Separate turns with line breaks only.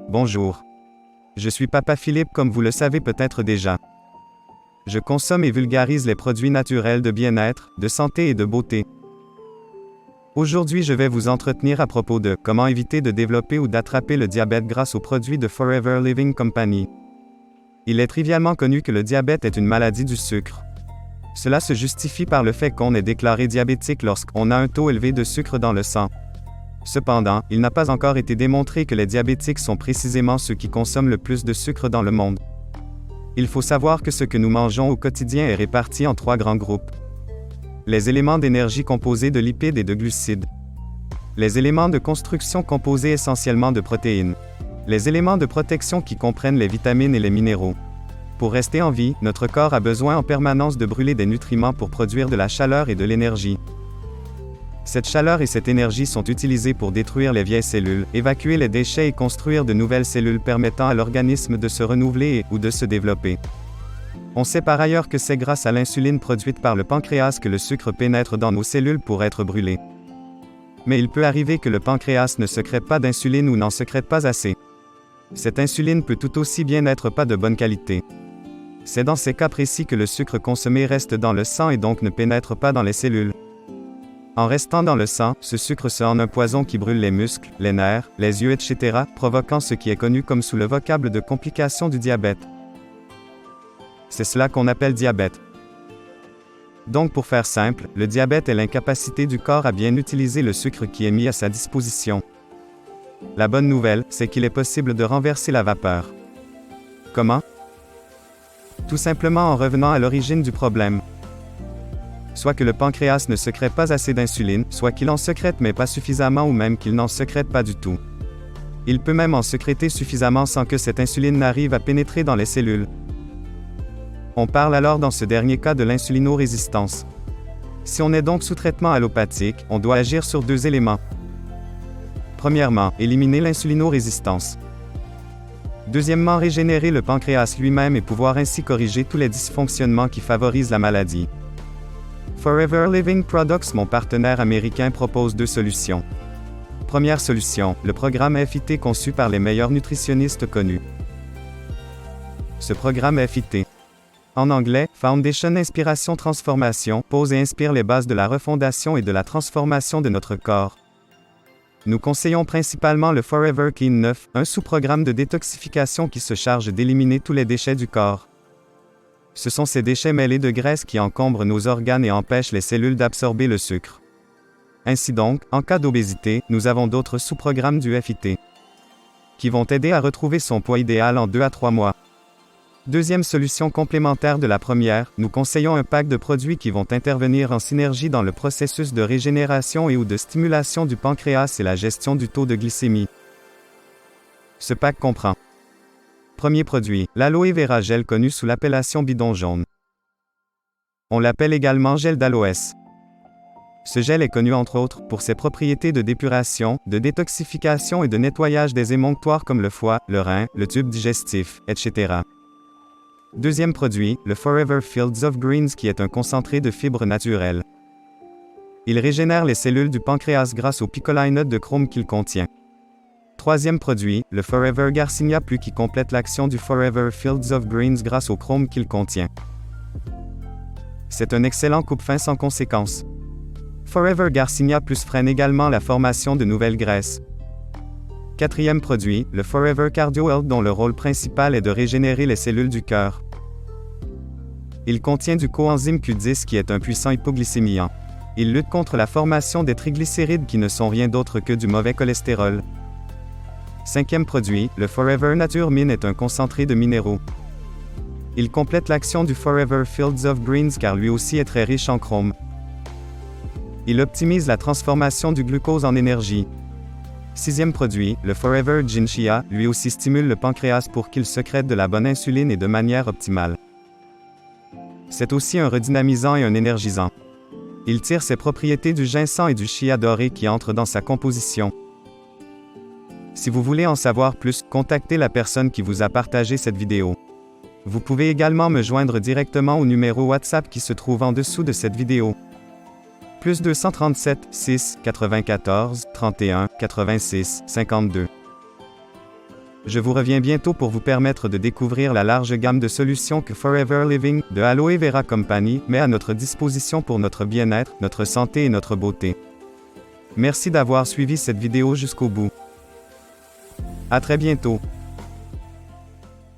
Bonjour. Je suis Papa Philippe comme vous le savez peut-être déjà. Je consomme et vulgarise les produits naturels de bien-être, de santé et de beauté. Aujourd'hui je vais vous entretenir à propos de comment éviter de développer ou d'attraper le diabète grâce aux produits de Forever Living Company. Il est trivialement connu que le diabète est une maladie du sucre. Cela se justifie par le fait qu'on est déclaré diabétique lorsqu'on a un taux élevé de sucre dans le sang. Cependant, il n'a pas encore été démontré que les diabétiques sont précisément ceux qui consomment le plus de sucre dans le monde. Il faut savoir que ce que nous mangeons au quotidien est réparti en 3 grands groupes. Les éléments d'énergie composés de lipides et de glucides. Les éléments de construction composés essentiellement de protéines. Les éléments de protection qui comprennent les vitamines et les minéraux. Pour rester en vie, notre corps a besoin en permanence de brûler des nutriments pour produire de la chaleur et de l'énergie. Cette chaleur et cette énergie sont utilisées pour détruire les vieilles cellules, évacuer les déchets et construire de nouvelles cellules permettant à l'organisme de se renouveler ou de se développer. On sait par ailleurs que c'est grâce à l'insuline produite par le pancréas que le sucre pénètre dans nos cellules pour être brûlé. Mais il peut arriver que le pancréas ne sécrète pas d'insuline ou n'en sécrète pas assez. Cette insuline peut tout aussi bien n'être pas de bonne qualité. C'est dans ces cas précis que le sucre consommé reste dans le sang et donc ne pénètre pas dans les cellules. En restant dans le sang, ce sucre se rend un poison qui brûle les muscles, les nerfs, les yeux, etc., provoquant ce qui est connu comme sous le vocable de complications du diabète. C'est cela qu'on appelle diabète. Donc pour faire simple, le diabète est l'incapacité du corps à bien utiliser le sucre qui est mis à sa disposition. La bonne nouvelle, c'est qu'il est possible de renverser la vapeur. Comment? Tout simplement en revenant à l'origine du problème. Soit que le pancréas ne sécrète pas assez d'insuline, soit qu'il en sécrète mais pas suffisamment ou même qu'il n'en sécrète pas du tout. Il peut même en sécréter suffisamment sans que cette insuline n'arrive à pénétrer dans les cellules. On parle alors dans ce dernier cas de l'insulinorésistance. Si on est donc sous traitement allopathique, on doit agir sur 2 éléments. Premièrement, éliminer l'insulinorésistance. Deuxièmement, régénérer le pancréas lui-même et pouvoir ainsi corriger tous les dysfonctionnements qui favorisent la maladie. Forever Living Products, mon partenaire américain, propose 2 solutions. Première solution, le programme FIT conçu par les meilleurs nutritionnistes connus. Ce programme FIT, en anglais, Foundation Inspiration Transformation, pose et inspire les bases de la refondation et de la transformation de notre corps. Nous conseillons principalement le Forever Clean 9, un sous-programme de détoxification qui se charge d'éliminer tous les déchets du corps. Ce sont ces déchets mêlés de graisse qui encombrent nos organes et empêchent les cellules d'absorber le sucre. Ainsi donc, en cas d'obésité, nous avons d'autres sous-programmes du FIT qui vont aider à retrouver son poids idéal en 2 à 3 mois. Deuxième solution complémentaire de la première, nous conseillons un pack de produits qui vont intervenir en synergie dans le processus de régénération et ou de stimulation du pancréas et la gestion du taux de glycémie. Ce pack comprend: premier produit, l'aloe vera gel connu sous l'appellation bidon jaune. On l'appelle également gel d'aloès. Ce gel est connu entre autres pour ses propriétés de d'épuration, de détoxification et de nettoyage des émonctoires comme le foie, le rein, le tube digestif, etc. Deuxième produit, le Forever Fields of Greens qui est un concentré de fibres naturelles. Il régénère les cellules du pancréas grâce au picolinate de chrome qu'il contient. Troisième produit, le Forever Garcinia Plus qui complète l'action du Forever Fields of Greens grâce au chrome qu'il contient. C'est un excellent coupe-faim sans conséquence. Forever Garcinia Plus freine également la formation de nouvelles graisses. Quatrième produit, le Forever Cardio Health dont le rôle principal est de régénérer les cellules du cœur. Il contient du coenzyme Q10 qui est un puissant hypoglycémiant. Il lutte contre la formation des triglycérides qui ne sont rien d'autre que du mauvais cholestérol. Cinquième produit, le Forever Nature Mine est un concentré de minéraux. Il complète l'action du Forever Fields of Greens car lui aussi est très riche en chrome. Il optimise la transformation du glucose en énergie. Sixième produit, le Forever Gin Chia, lui aussi stimule le pancréas pour qu'il sécrète de la bonne insuline et de manière optimale. C'est aussi un redynamisant et un énergisant. Il tire ses propriétés du ginseng et du chia doré qui entrent dans sa composition. Si vous voulez en savoir plus, contactez la personne qui vous a partagé cette vidéo. Vous pouvez également me joindre directement au numéro WhatsApp qui se trouve en dessous de cette vidéo. Plus 237 6 94 31 86 52. Je vous reviens bientôt pour vous permettre de découvrir la large gamme de solutions que Forever Living, de Aloe Vera Company, met à notre disposition pour notre bien-être, notre santé et notre beauté. Merci d'avoir suivi cette vidéo jusqu'au bout. À très bientôt.